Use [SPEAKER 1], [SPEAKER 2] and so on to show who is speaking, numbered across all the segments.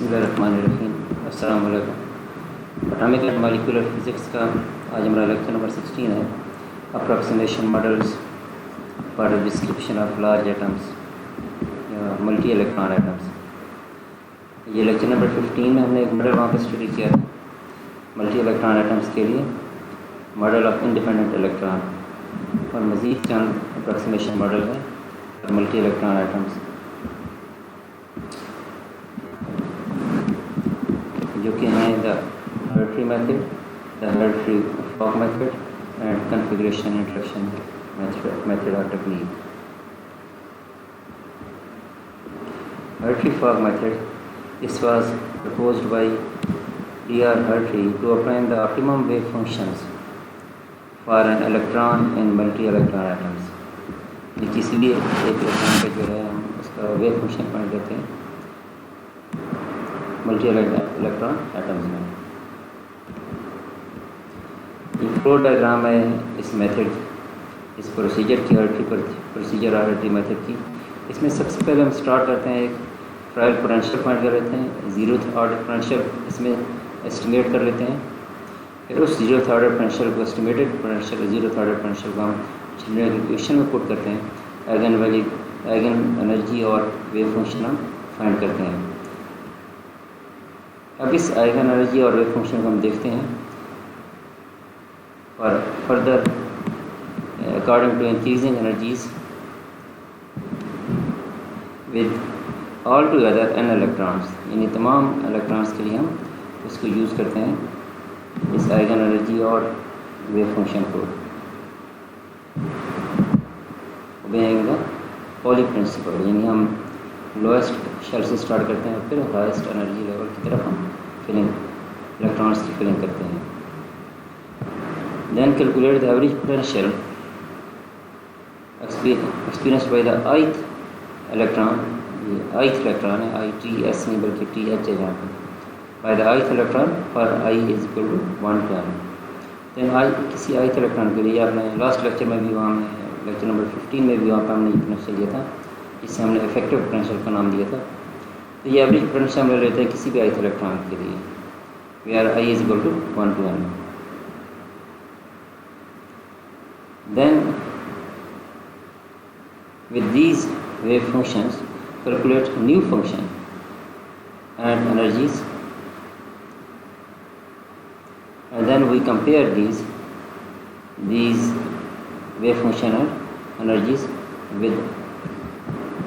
[SPEAKER 1] बिस्मिल्लाहिर्रहमानिर्रहीम। अस्सलाम वालेकुम। एटॉमिक एंड मॉलिक्यूलर फिज़िक्स का आज हमारा लेक्चर नंबर 16 है। Approximation models for description of large atoms या मल्टी इलेक्ट्रॉन एटम्स। ये लेक्चर नंबर 15 में हमने एक मॉडल वहाँ पर स्टडी किया था मल्टी इलेक्ट्रॉन एटम्स के लिए, मॉडल ऑफ इंडिपेंडेंट इलेक्ट्रॉन, और मज़ीद चंद अप्रॉक्सीमेशन मॉडल है फॉर मल्टी इलेक्ट्रॉन एटम्स जो कि हैं the hereditary method, the hereditary Fock method and configuration introduction method और technique. Hereditary fog method, this was proposed by D.R. Hereditary to obtain the optimum wave functions for an electron in multi-electron atoms। ये किसी भी एक electron का जो है हम उसका वेव फंक्शन पॉइंट देते हैं मल्टी इलेक्ट्रॉन एटम्स में। ये फ्लो डायग्राम है इस मेथड, इस प्रोसीजर की, हेरेडिटरी प्रोसीजर और हेरेडिटरी मेथड की। इसमें सबसे पहले हम स्टार्ट करते हैं, एक ट्रायल पोटेंशियल पॉइंट कर लेते हैं, ज़ीरोथ ऑर्डर पोटेंशियल इसमें एस्टिमेट कर लेते हैं। फिर उस ज़ीरोथ ऑर्डर पोटेंशियल को, estimated potential zeroth order potential को हम जनरल इक्वेशन में पुट करते हैं। आइगन वैल्यू, आइगन एनर्जी और वेव फंक्शन हम फाइंड करते हैं। अब इस आइगन एनर्जी और वेव फंक्शन को हम देखते हैं और further according to increasing energies with all together n electrons, यानी तमाम इलेक्ट्रॉन्स के लिए हम इसको यूज़ करते हैं इस आइगन एनर्जी और वेव फंक्शन को। ओबेइंग द पॉली प्रिंसिपल, यानी हम लोएस्ट शेल से स्टार्ट करते हैं, फिर हाईएस्ट एनर्जी लेवल की तरफ हम फिलिंग इलेक्ट्रॉन्स की फिलिंग करते हैं। Then calculate the average potential experienced by the ith electron, ये ith इलेक्ट्रॉन है, ITS नहीं बल्कि TH है यहाँ पर, by the ith electron for I is equal to 1 to n। Then I किसी ith इलेक्ट्रॉन के लिए आपने लास्ट लेक्चर में भी, वहाँ में लेक्चर नंबर 15 में भी वहाँ पर हमने ये पोटेंशियल दिया था, जिससे हमने इफेक्टिव पोटेंशियल का नाम दिया था। तो ये एवरेज पोटेंशियल हम ले लेते हैं किसी भी ith इलेक्ट्रॉन के लिए, where I is equal to 1 to n। Then with these wave functions calculate new function and energies, and then we compare these wave function and energies with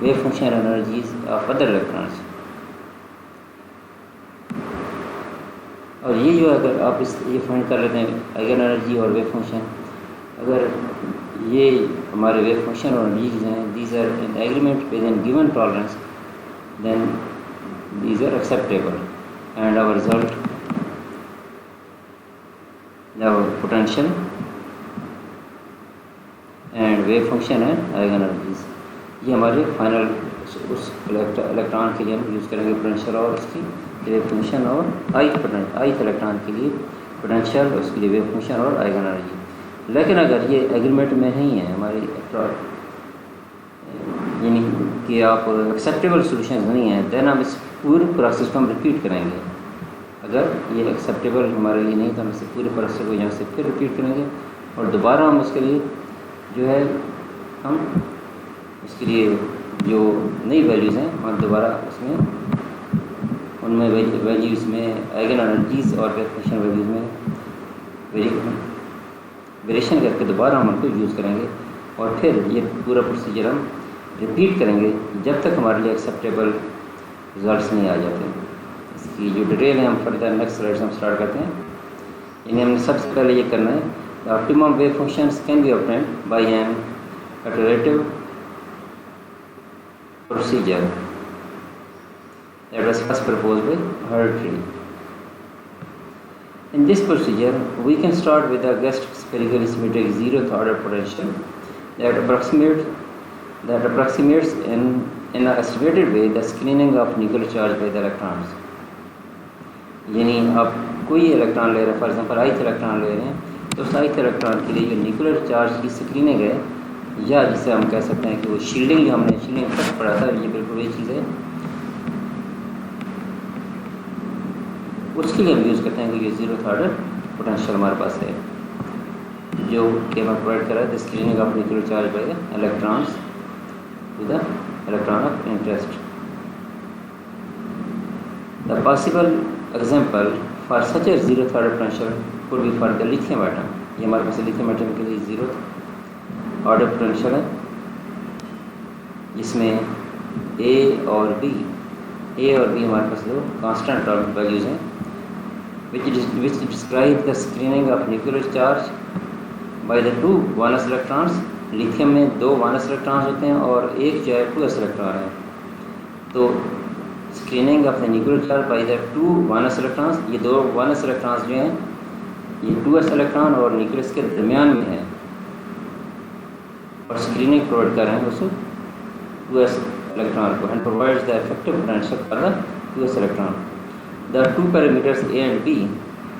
[SPEAKER 1] wave function and energies of other electrons। और ये जो अगर आप ये find कर लेते हैं eigen energy और वेव फंक्शन, अगर ये हमारे वेव फंक्शन और एनर्जीज हैं, these are in agreement within given tolerance, then these are acceptable and our result our potential and wave function and eigen energies, ये हमारे फाइनल उस electron के लिए हम यूज़ करेंगे पोटेंशियल और उसकी वेव फंक्शन, और ith इलेक्ट्रॉन के लिए पोटेंशियल, उसके लिए वेव फंक्शन और आइगन एनर्जी। लेकिन अगर ये एग्रीमेंट में नहीं है हमारी, यानी कि आप एक्सेप्टेबल सॉल्यूशन नहीं है, देन हम इस पूरे प्रोसेस को हम रिपीट करेंगे। अगर ये एक्सेप्टेबल हमारे लिए नहीं तो हम इस पूरे प्रोसेस को यहाँ से फिर रिपीट करेंगे और दोबारा हम उसके लिए जो है हम इसके लिए जो नई वैल्यूज़ हैं हम दोबारा उसमें उनमें वैल्यूज़ में आइगन एनर्जीज़ और वेव फंक्शन वैल्यूज़ में वेरिएशन करके दोबारा हम उनको यूज़ करेंगे और फिर ये पूरा प्रोसीजर हम रिपीट करेंगे जब तक हमारे लिए एक्सेप्टेबल रिजल्ट्स नहीं आ जाते। इसकी जो डिटेल है हम फर्दर नेक्स्ट स्लाइड से हम स्टार्ट करते हैं। यानी हमने सबसे पहले ये करना है, the optimum wave functions can be obtained by an iterative procedure that was first proposed by Hereditary। In this procedure, we can start with a guessed spherical symmetric zeroth order potential that approximates in an estimated way the screening of nuclear charge by the electrons। यानी आप कोई electron ले रहे हैं, for example ith electron ले रहे हैं, तो उस ith इलेक्ट्रॉन के लिए जो न्यूक्लियर चार्ज की स्क्रीनिंग है, या जिसे हम कह सकते हैं कि वो शील्डिंग, जो हमने शील्डिंग तक पढ़ा था, ये बिल्कुल वही चीज़ है। उसके लिए हम यूज़ करते हैं कि ये ज़ीरो थर्ड पोटेंशियल हमारे पास है जो कि हमें प्रोवाइड कर रहा है the screening of nuclear charge by the electrons to the electron of interest. The possible example for such a zero third potential could be for the lithium atom. ये हमारे पास लिथियम एटम के लिए zero order potential है जिसमें ए और B हमारे पास दो constant values हैं which describe the screening of nuclear charge by the two valence electrons. Lithium में दो valence electrons होते हैं और एक जो है 2s इलेक्ट्रॉन है. तो screening of the nuclear charge by the two valence electrons, ये दो valence electrons जो हैं ये 2s इलेक्ट्रॉन और न्यूक्लियस के दरमियान में है और स्क्रीनिंग प्रोवाइड कर रहे हैं उसको 2s electron को and provides the effective potential for the 2s electron. The two parameters A and B,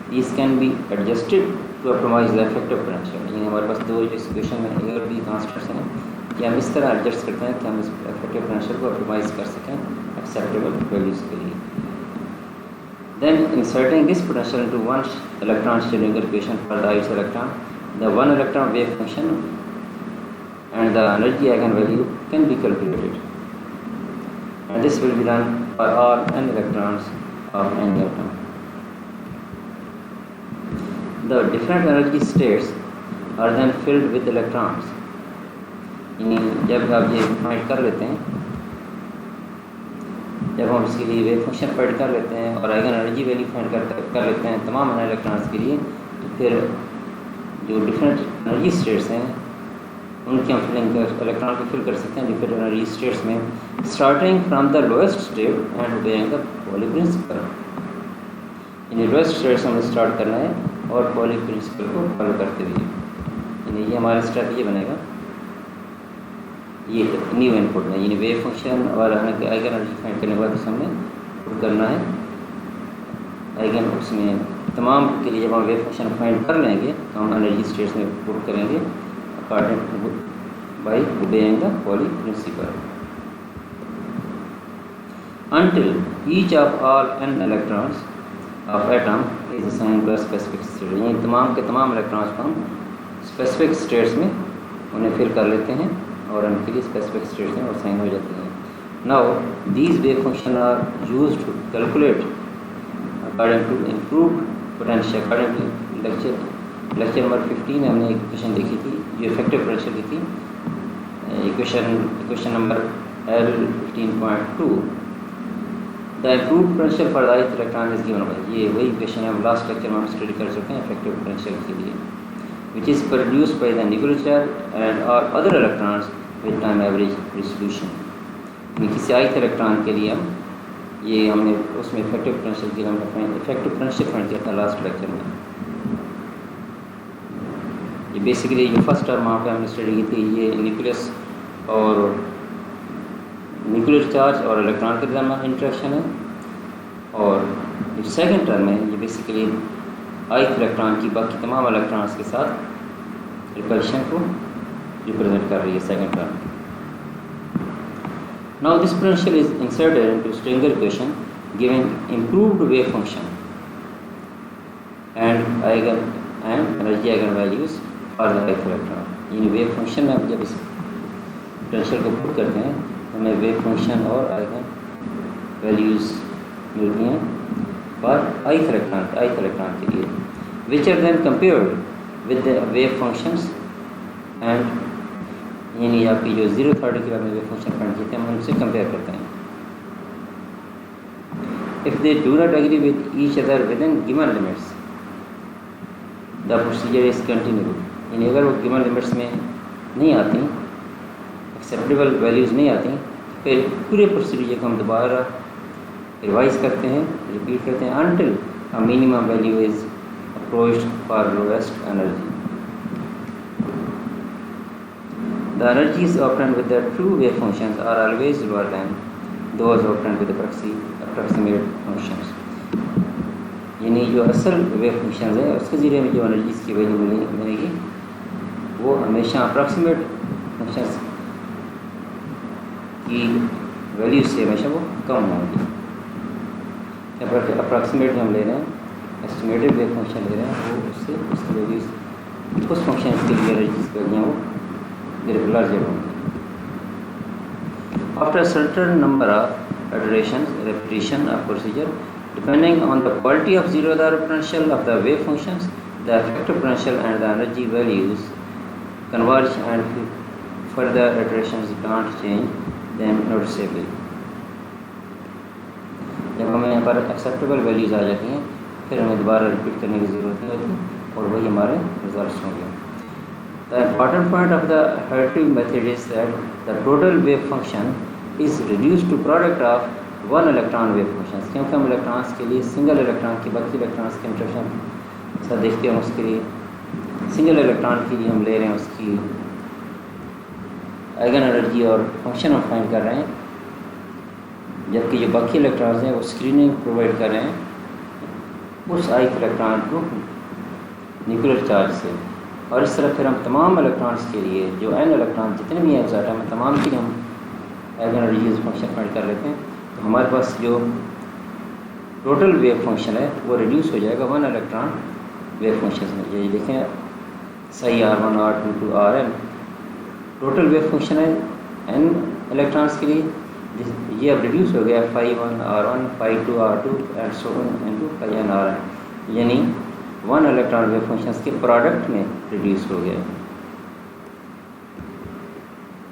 [SPEAKER 1] these can be adjusted to optimize the effective potential. ये हमारे पास दो जो इक्वेशन में A और B कांस्टेंट्स हैं कि हम इस तरह एडजस्ट करते हैं कि हम इस effective potential को ऑप्टिमाइज कर सकें acceptable values के लिए. Then inserting this potential into one electron Schrödinger equation for the ith electron, the one electron wave function and the energy eigenvalue can be calculated. And this will be done for all n electrons of any atom. The different energy states are then filled with electrons. यानी जब आप ये find कर लेते हैं, जब हम इसके लिए वेव फंक्शन फाइंड कर लेते हैं और आइगन एनर्जी वैल्यू फाइंड कर लेते हैं तमाम इलेक्ट्रॉन्स के लिए, तो फिर जो डिफरेंट एनर्जी स्टेट्स हैं उनकी हम फिलिंग इलेक्ट्रॉन को फिल कर सकते हैं डिफरेंट एनर्जी स्टेट्स में starting from the lowest state and obeying the Pauli principle. यानी लोएस्ट स्टेट से हमें स्टार्ट करना है और पॉली प्रिंसिपल को फॉलो करते हुए, यानी ये हमारा स्ट्रेटजी बनेगा. ये न्यू इनपुट में यानी वेव फंक्शन और हमें आइगन एनर्जी फाइंड करने के बाद उसे हमने पुट करना है आइगन उसमें तमाम के लिए. जब हम वेव फंक्शन फाइंड कर लेंगे तो हम एनर्जी स्टेट्स में पुट करेंगे according to by obeying the Pauli principle. Until each of all n electrons of atom is assigned to a specific state. यानी तमाम के तमाम इलेक्ट्रॉन्स को हम स्पेसिफिक स्टेट्स में उन्हें फिल कर लेते हैं और उनके लिए स्पेसिफिक स्टेट्स में असाइन हो जाती हैं. Now these wave functions are used to calculate according to improved potential. According to lecture number 15 में हमने एक इक्वेशन देखी थी जो इफेक्टिव पोटेंशियल की थी. Equation number L15.2. The improve potential for the ith electron is given by, ये वही इक्वेशन है हम लास्ट लेक्चर में हम स्टडी कर चुके हैं इफेक्टिव पोटेंशियल के लिए, which is produced by the nuclear charge and और other electrons with time average resolution. किसी ith इलेक्ट्रॉन के लिए हम ये हमने उसमें इफेक्टिव पोटेंशियल के लिए हमने इफेक्टिव पोटेंशियल फाइंड किया था लास्ट लेक्चर में. ये बेसिकली जो फर्स्ट टर्म वहाँ पे हमने स्टडी की थी ये न्यूक्लियस और न्यूक्लियर चार्ज और इलेक्ट्रॉन के दरमियान इंटरेक्शन है, और जो सेकंड टर्म है ये बेसिकली ith इलेक्ट्रॉन की बाकी तमाम इलेक्ट्रॉन्स के साथ रिपल्शन को रिप्रेजेंट कर रही है second term. Now this potential is inserted into stringer equation giving improved wave function and eigen and energy eigen values for the ith electron. यानी वेव फंक्शन में आप जब इस पोटेंशियल को पुट करते हैं तो हमें वेव फंक्शन और आइगन वैल्यूज़ मिलती हैं फॉर ith इलेक्ट्रॉन के लिए, which are then compared with the wave functions and यानी आपकी जो ज़ीरो थर्ड के बाद में वेव फंक्शन फाइंड किए थे हम उनसे कंपेयर करते हैं. If they do not agree with each other within given limits the procedure is continued. यानी अगर वो गिवन लिमिट्स में नहीं आती, एक्सेप्टेबल वैल्यूज़ नहीं आती, फिर पूरे प्रोसीजर को हम दोबारा रिवाइज करते हैं, रिपीट करते हैं until a minimum value is approached for lowest energy. The energies obtained with the true wave functions are always lower than those obtained with the approximate functions. यानी जो असल वेव फंक्शन है उसके ज़रिए में जो एनर्जीज की वैल्यू मिलेगी वो हमेशा अप्रॉक्सीमेट फंक्शंस की वैल्यू से हमेशा वो कम होंगी. अप्रॉक्सीमेट हम ले रहे हैं, एस्टिमेटेड वेव फंक्शन ले रहे हैं, वो उससे उसकी वैल्यूज उस फंक्शन के लिए एनर्जीज वैल्यूँ वो लार्जर होंगी। After certain number of iterations repetition of procedure, depending on the quality of zero order potential of the wave functions, the effective potential and the energy values converge and further iterations don't change them noticeably. जब हमें यहाँ पर acceptable values आ जाती हैं फिर हमें दोबारा repeat करने की ज़रूरत नहीं होती और वही हमारे रिजल्ट्स होंगे। The important point of the Hartree method is that the total wave function is reduced to product of one electron wave functions, क्योंकि हम इलेक्ट्रॉन्स के लिए सिंगल इलेक्ट्रॉन की बाकी इलेक्ट्रॉन्स के इंटरेक्शन ऐसा देखते हैं, उसके लिए सिंगल इलेक्ट्रॉन के लिए हम ले रहे हैं उसकी आइगन एनर्जी और फंक्शन हम फाइंड कर रहे हैं, जबकि जो बाकी इलेक्ट्रॉन्स हैं वो स्क्रीनिंग प्रोवाइड कर रहे हैं उस आइक इलेक्ट्रॉन को न्यूक्लियर चार्ज से। और इस तरह फिर हम तमाम इलेक्ट्रॉन्स के लिए जो एन इलेक्ट्रॉन जितने भी हैं एटम में तमाम के लिए हम आइगन एनर्जीज फंक्शन फाइंड कर लेते हैं, तो हमारे पास जो टोटल वेव फंक्शन है वो रिड्यूस हो जाएगा वन इलेक्ट्रॉन वेव फंक्शन में। ये देखें सही R1 R2 to Rn total wave function है n इलेक्ट्रॉन्स के लिए, ये अब रिड्यूस हो गया phi1 R1 phi2 R2 and so on into phi n Rn, यानी वन इलेक्ट्रॉन वेव फंक्शंस के प्रोडक्ट में रिड्यूस हो गया।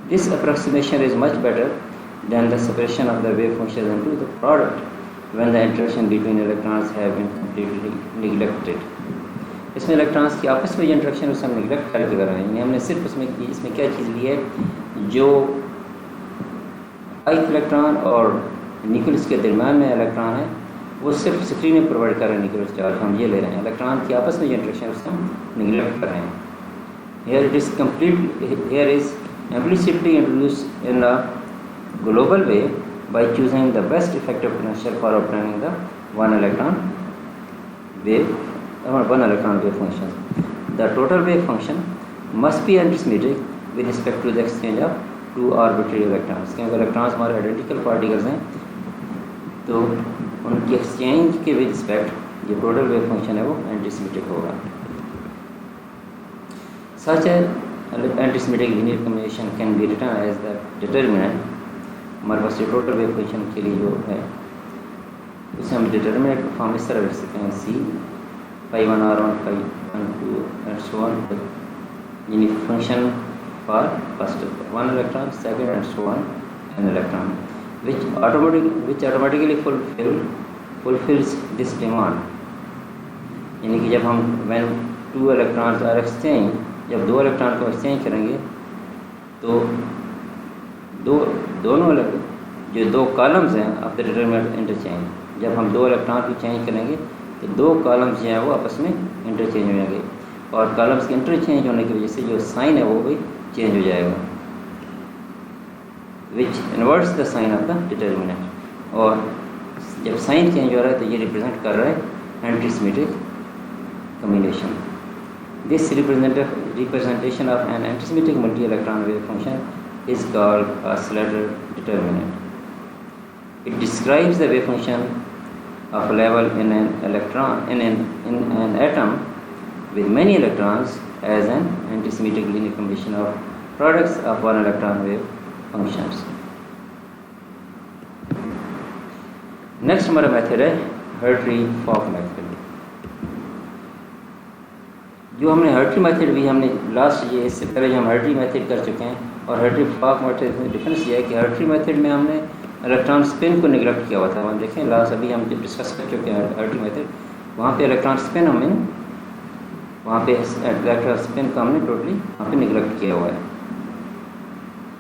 [SPEAKER 1] This approximation is much better than the separation of the wave functions into the product when the interaction between electrons have been completely neglected. इसमें electrons की आपस में जो interaction उसे हम निगलेक्ट करके कर रहे हैं। हमने सिर्फ इसमें क्या चीज़ ली है, जो आइक इलेक्ट्रॉन और न्यूक्लियस के दरम्यान में इलेक्ट्रॉन है वो सिर्फ स्क्रीन में प्रोवाइड कर रहे हैं न्यूक्लियर चार्ज, हम ये ले रहे हैं। इलेक्ट्रॉन की आपस में जो इंटरेक्शन उससे हम निगलेक्ट कर रहे हैं। Here it is complete, here is implicitly introduced in a global way by choosing the best effective potential for obtaining the one electron wave function. The total wave function must be antisymmetric with respect to the exchange of two arbitrary electrons. क्योंकि electrons हमारे identical particles हैं, तो उनकी exchange के with respect जो total wave function है वो antisymmetric होगा। Such antisymmetric linear combination can be written as the determinant. हमारे पास जो टोटल वेव फंक्शन के लिए जो है उसे हम डिटर्मिनेंट का फॉर्म इस तरह रख सकते हैं c phi1 R1 phi1 2 and so on, यानी function for first one electron second and so on n electron which automatically fulfills this demand। यानी कि जब हम when two electrons are exchanged, जब दो इलेक्ट्रॉन को एक्सचेंज करेंगे तो दोनों जो दो कॉलम्स हैं ऑफ द डिटरमिनेंट इंटरचेंज, जब हम दो इलेक्ट्रॉन को चेंज करेंगे तो दो कॉलम्स जो हैं वो आपस में इंटरचेंज हो जाएंगे और कॉलम्स के इंटरचेंज होने की वजह से जो साइन है वो भी चेंज हो जाएगा, which inverts the sign of the determinant. और जब साइन चेंज हो रहा है तो ये रिप्रेजेंट कर रहा है antisymmetric combination. This representation of an antisymmetric multi electron wave function is called a Slater determinant. It describes the wave function of a level in an atom with many electrons as an antisymmetric linear combination of products of one electron wave functions. Next हमारा method है Hartree-Fock method. जो हमने Hartree method भी हमने last ये इससे पहले जो हम Hartree मेथड कर चुके हैं और Hartree-Fock मेथड में डिफरेंस ये है कि Hartree मेथड में हमने इलेक्ट्रॉन स्पिन को निगलेक्ट किया हुआ था। हम देखें लास्ट अभी हम जब डिस्कस कर चुके हैं Hartree मेथड, वहाँ पे इलेक्ट्रॉन स्पिन हमने वहाँ पे इलेक्ट्रॉन स्पिन का हमने टोटली वहाँ पे निगलेक्ट किया हुआ है।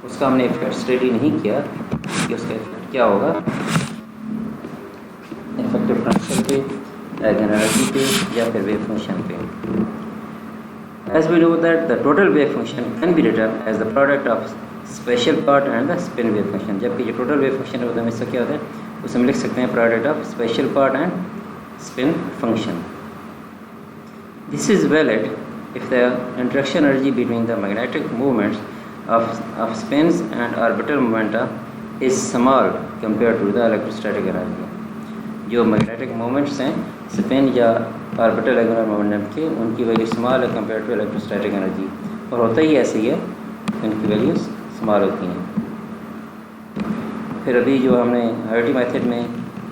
[SPEAKER 1] उसका हमने इफेक्ट स्टडी नहीं किया कि उसका इफेक्ट क्या होगा इफेक्टिव पोटेंशियल पे, आइगन एनर्जी पे या फिर वेव फंक्शन पे। As we know that the total wave function can be written as the product of special part and the spin wave function। जबकि जो total wave function होता है इसका क्या होता है, उसे हम लिख सकते हैं product of special part and spin function। This is valid if the interaction energy between the magnetic movements of spins and orbital momenta is small compared to the electrostatic energy। जो मैग्नेटिक मोमेंट्स हैं spin या orbital angular momentum के, उनकी value small है compare to electrostatic energy, और होता ही ऐसे ही है, इनकी वैल्यूज स्मॉल होती हैं। फिर अभी जो हमने हर्टी मेथड में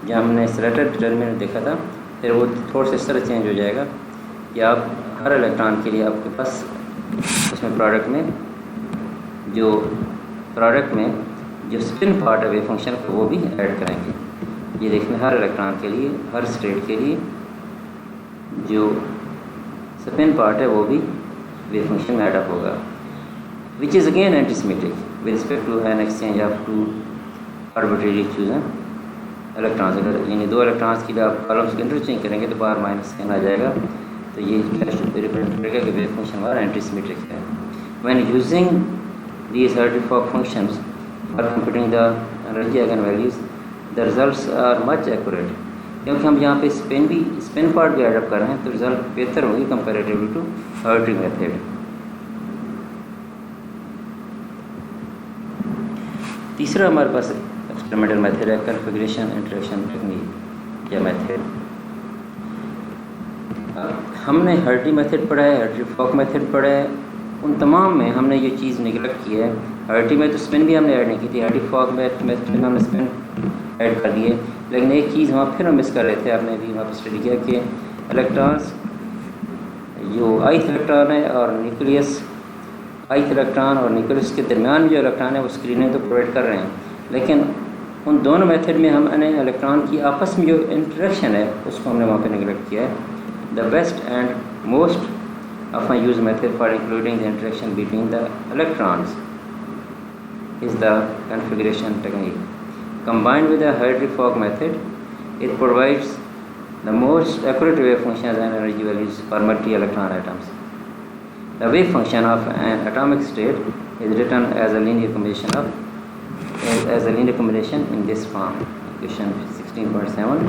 [SPEAKER 1] जहाँ हमने स्लेटर डिटर्मिनेंट देखा था, फिर वो थोड़ा सा इस तरह चेंज हो जाएगा कि आप हर इलेक्ट्रॉन के लिए आपके पास उसमें प्रोडक्ट में जो स्पिन पार्ट है वेव फंक्शन को वो भी ऐड करेंगे। ये देखने हर इलेक्ट्रॉन के लिए, हर स्टेट के लिए जो स्पिन पार्ट है वो भी वेव फंक्शन में ऐड अप होगा, which is again antisymmetric with respect to an exchange of two arbitrary chosen electrons. अगर यानी दो इलेक्ट्रॉन्स के लिए आप कॉलम्स को इंटरचेंज करेंगे तो बार माइनस साइन आ जाएगा, तो ये रिप्रेजेंट करेगा कि वेव फंक्शन हमारा एंटीसिमेट्रिक है। When using these Hartree-Fock functions for computing the energy eigenvalues, the results are much accurate, क्योंकि हम यहाँ पे स्पिन पार्ट भी एडअप कर रहे हैं, तो रिजल्ट बेहतर होगी कंपेरेटिवली टू हर्ट्री मेथड। तीसरा हमारे पास एक्सपेरिमेंटल मेथड है कॉन्फ़िगरेशन इंटरेक्शन टेक्निक या मेथड। हमने हर्ट्री मेथड पढ़ा है, Hartree-Fock मेथड पढ़ा है, उन तमाम में हमने ये चीज़ निगलेक्ट की है। हर्ट्री में तो स्पिन भी हमने ऐड नहीं की थी, Hartree-Fock में हमने स्पिन ऐड कर दिए, लेकिन एक चीज़ वहाँ फिर हम मिस कर रहे थे, आपने भी वहाँ पर स्टडी किया कि इलेक्ट्रॉन्स जो ith इलेक्ट्रॉन है और न्यूक्लियस, ith इलेक्ट्रॉन और न्यूक्लियस के दरमियान जो इलेक्ट्रॉन है वो स्क्रीनें तो प्रोवाइड कर रहे हैं, लेकिन उन दोनों मेथड में हमने इलेक्ट्रॉन की आपस में जो इंटरेक्शन है उसको हमने वहाँ पर निगलेक्ट किया है। The best and most often used method for including the interaction between the electrons is the configuration technique. Combined with the Hartree-Fock method, it provides the most accurate wave functions and energy values for multi-electron atoms. The wave function of an atomic state is written as a linear combination in this form. Equation 16.7.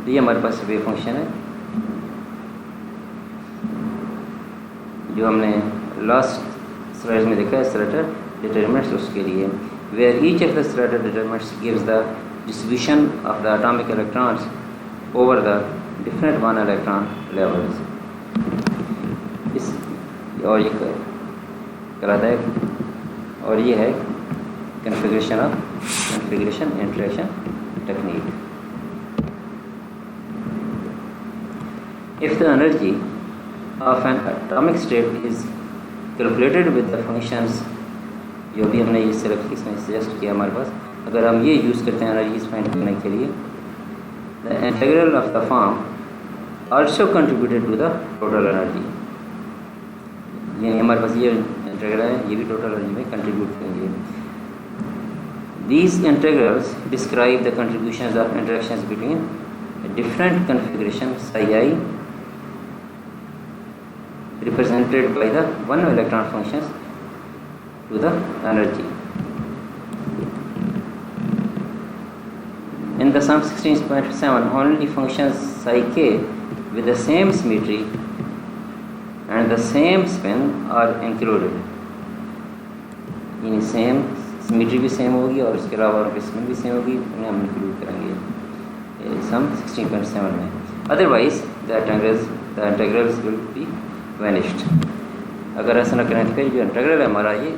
[SPEAKER 1] ये हमारे पास wave function है जो हमने last slide में देखा है Slater determinants उसके लिए, where each of the Slater determinants gives the distribution of the atomic electrons over the different one electron levels. इस और ये कराता है, और ये है कॉन्फ़िगरेशन इंटरेक्शन टेक्निक। इफ द एनर्जी of an atomic state is calculated with the functions, जो भी हमने ये सिलेक्ट इसमें सजेस्ट किया हमारे पास, अगर हम ये यूज़ करते हैं एनर्जीज फाइंड करने के लिए, the integral of the form also contributed to the total energy, यानी हमारे पास ये इंटीग्रल है, ये भी टोटल एनर्जी में कंट्रीब्यूट करेंगे। These integrals describe the contributions of interactions between different configurations psi I represented by the one electron functions to the energy. In the sum 16.7, only functions psi k with the same symmetry and the same spin are included. यानी same symmetry भी same होगी और उसके अलावा उनकी spin भी same होगी, उन्हें हम इंक्लूड करेंगे सम 16.7 में। Otherwise the integrals will be vanished. अगर ऐसा न करें तो फिर जो इंटीग्रल है हमारा ये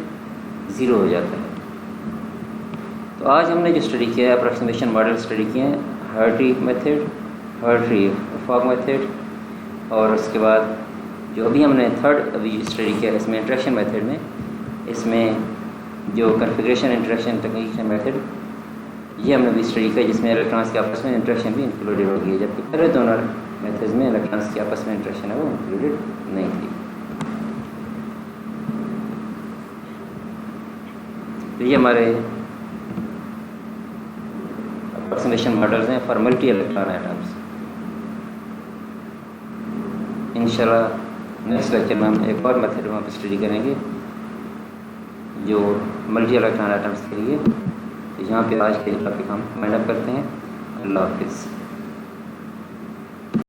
[SPEAKER 1] ज़ीरो हो जाता है। तो आज हमने जो स्टडी किया है, अप्रॉक्सीमेशन मॉडल स्टडी किए हैं, हर्ट्री मेथड, Hartree-Fock मेथड, और उसके बाद जो अभी हमने थर्ड अभी स्टडी किया है इसमें इंटरेक्शन मेथड में, इसमें जो कॉन्फ़िगरेशन इंटरेक्शन टेक्निक मेथड, ये हमने भी स्टडी किया जिसमें इलेक्ट्रॉन्स के आपस में इंटरेक्शन भी इंक्लूडेड होगी, जबकि पहले दोनों मेथड्स में इलेक्ट्रॉन्स की आपस में इंटरेक्शन है वो इंक्लूडेड नहीं थी। तो ये हमारे अप्रॉक्सीमेशन मॉडल्स हैं फॉर मल्टी इलेक्ट्रॉन एटम्स। इंशाल्लाह नेक्स्ट लेक्चर में हम एक और मेथड वहाँ पर स्टडी करेंगे जो मल्टी इलेक्ट्रॉन एटम्स के लिए। तो यहाँ पे आज के टॉपिक हम वाइंड अप करते हैं। अल्लाह हाफिज़।